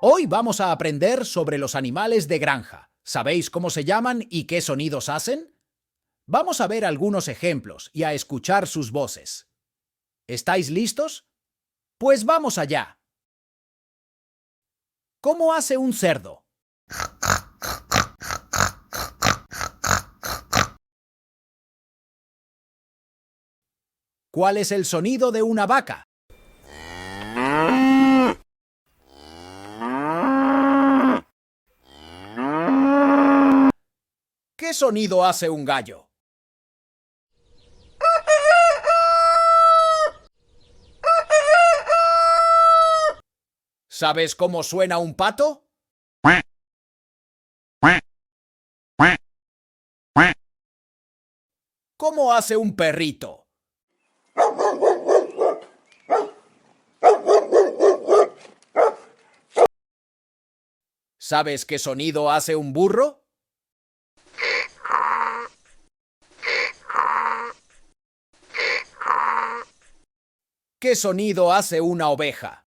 Hoy vamos a aprender sobre los animales de granja. ¿Sabéis cómo se llaman y qué sonidos hacen? Vamos a ver algunos ejemplos y a escuchar sus voces. ¿Estáis listos? Pues vamos allá. ¿Cómo hace un cerdo? ¿Cuál es el sonido de una vaca? ¿Qué sonido hace un gallo? ¿Sabes cómo suena un pato? ¿Cómo hace un perrito? ¿Sabes qué sonido hace un burro? ¿Qué sonido hace una oveja?